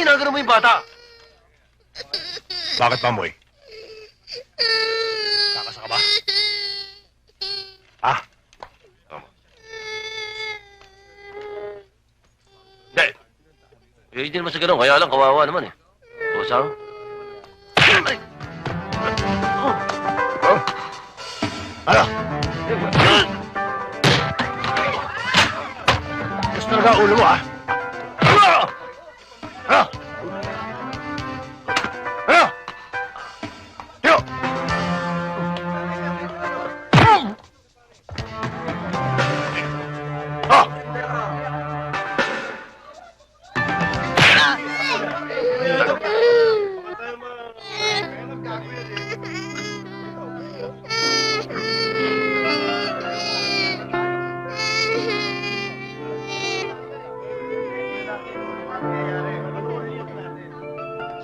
ginagano mo yung bata? Bakit, Pamboy? Kakasa ka ba? Ha? Hindi. Eh, hindi naman sa ganun. Kaya lang, kawawa naman eh. O, saan? Ano? Gusto talaga ulo mo, ha? Ano? Ano? Ano? Tio! Ah!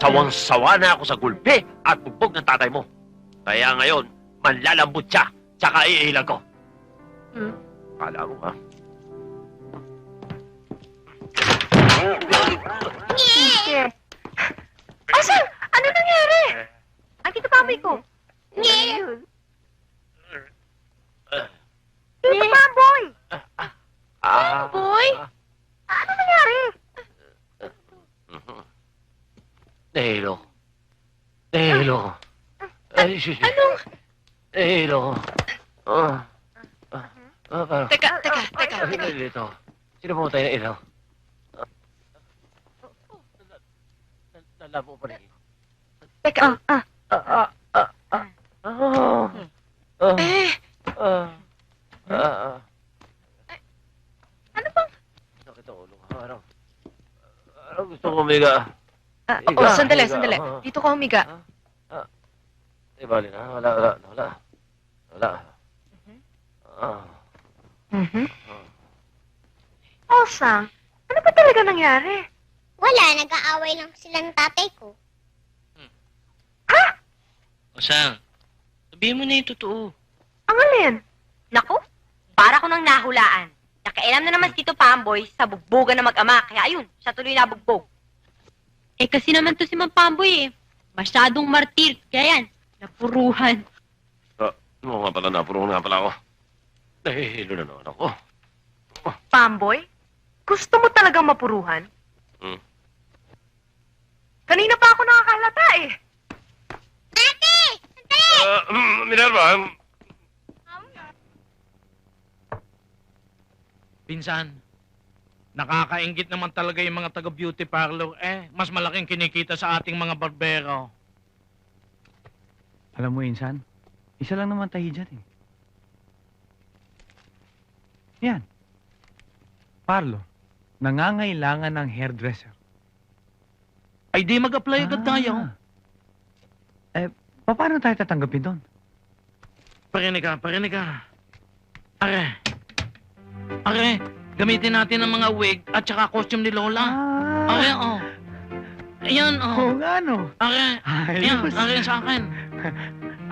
Sawang-sawa na ako sa gulpi at bugbog ng tatay mo. Kaya ngayon, manlalambot siya, tsaka iilang ko. Kala mo, ha? Asan? Ano nangyari? Andito Pamboy ko. Dito Pamboy! Boy? Ano nangyari? Nahilo. Nahilo. Anong... Nahilo. Parang... Teka. Dito. Sino pumatay na ilaw? Nalabo pa rin. Teka. Ano bang... Sakit ang ulo ko. Parang gusto ko umiga. Sandali. Dito ka humiga. Eh, bali na. Wala. Osam, ano ba talaga nangyari? Wala, nag-aaway lang sila ng tatay ko. Osang, sabihin mo na yung totoo. Ang alin? Naku, para ko nang nahulaan. Nakailam na naman si Tito Pamboy sa bugbogan na mag-ama. Kaya ayun, siya tuloy na bugbog. Eh kasi naman to si Mang Pamboy eh. Masyadong martir. Kaya yan, napuruhan. Oo nga pala, napuro nga pala ako. Nahihilo na naman ako. Pamboy? Gusto mo talagang mapuruhan? Kanina pa ako nakakalata eh. Ate! Sandali! Minerva, Pinsan, nakakaingit naman talaga yung mga taga-beauty parlor. Mas malaking kinikita sa ating mga barbero. Alam mo, Insan, isa lang naman tayo dyan eh. Yan. Parlo, nangangailangan ng hairdresser. Ay di mag-apply agad tayo. Paano tayo tatanggapin doon? Parinig ka. Are, gamitin natin ang mga wig at saka costume ni Lola. Are, oh. Ayan, oh. Oo nga, no? Are, ayan, are sa akin.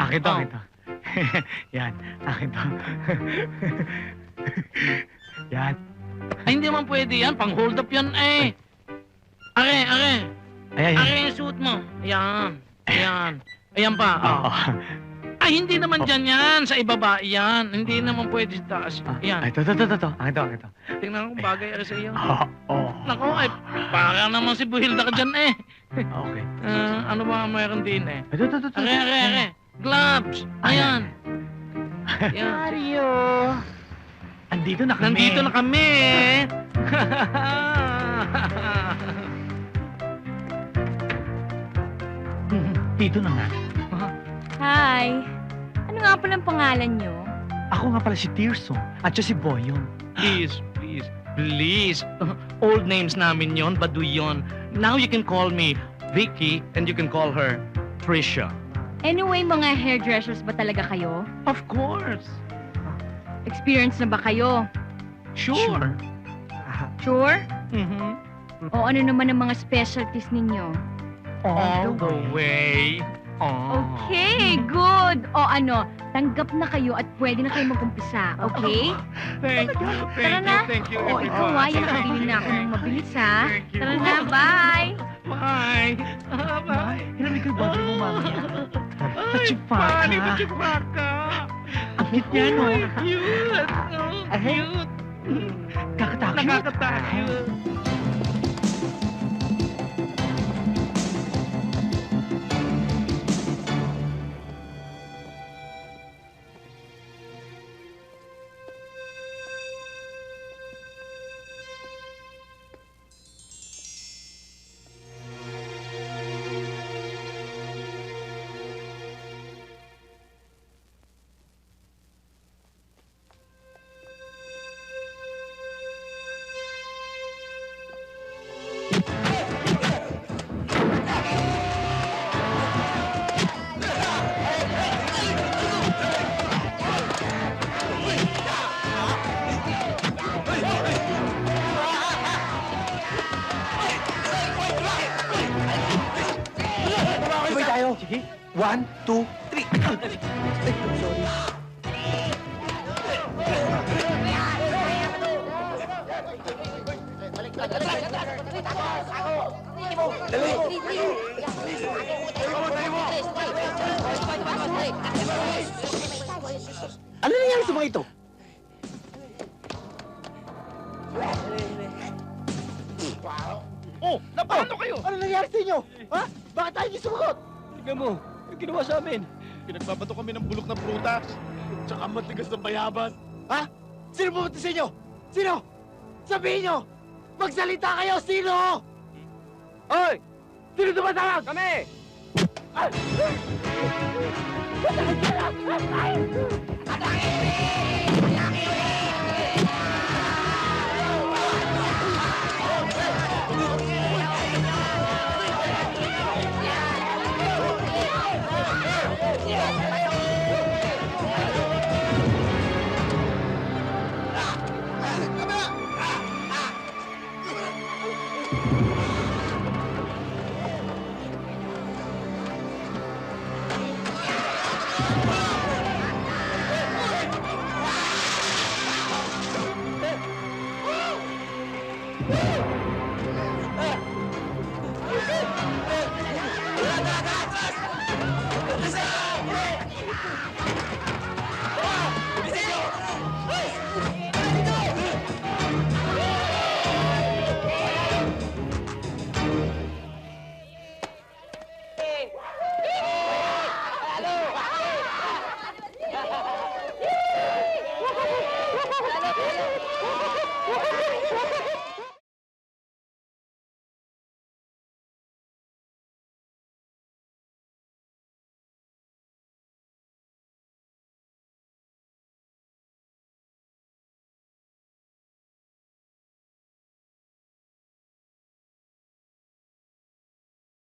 Akin to. Yan, akin to. Yan. Ay, hindi man pwede yan. Pang-hold up yan, eh. Are. Ayan. Are yung suit mo. Ayan. Ayan pa, oh. Ay, hindi naman dyan yan. Sa ibaba, yan. Hindi naman pwede sa taas. Yan. Ito. Akin to. Tingnan ko bagay sa iyo. Oo. Naku, ay, para naman si Buhilda ka dyan, eh. Okay. Ano ba mayroon din, eh? Ito. Are. Gloves. Ayan. Yan. Mario. Andito na kami. Nandito na kami. Dito na nga. Hi. Ano nga pala ang pangalan nyo? Ako nga pala si Tirso. At siya si Boyon. Please. Old names namin yon, Baduy yon. Now you can call me Vicky and you can call her Trisha. Anyway, mga hairdressers ba talaga kayo? Of course. Experience na ba kayo? Sure. Sure? Mhm. O ano naman ang mga specialties ninyo? All the way Oh. Okay, good. O ano, tanggap na kayo at pwede na kayo mag-umpisa, okay? Thank you, Tara na. thank you, O, ikaw yan, nakabili na ako ng mabilis, ha? Tara na, bye! Bye. Bye. Hinamig ko yung boyfriend mo, mami. Pachipaka. Pari, pachipaka. Ang cute niya, no? Cute. Ahe. Cute. Kakatakot. Nakakatakot. Sabay tayo. Sige. 1, 2, 3. Sorry. Ano nangyari sa mga ito? Oh, napano kayo? Ano nangyari sa inyo? Ha? Bakit tayo hindi sumagot? Tingnan mo, yung ginawa sa amin. Pinagbabato kami ng bulok na prutas, tsaka matigas na bayabas. Ha? Sino pumunta sa inyo? Sino? Sabihin nyo! Magsalita kayo! Sino? Hoy! Sino tumatawag? Kami!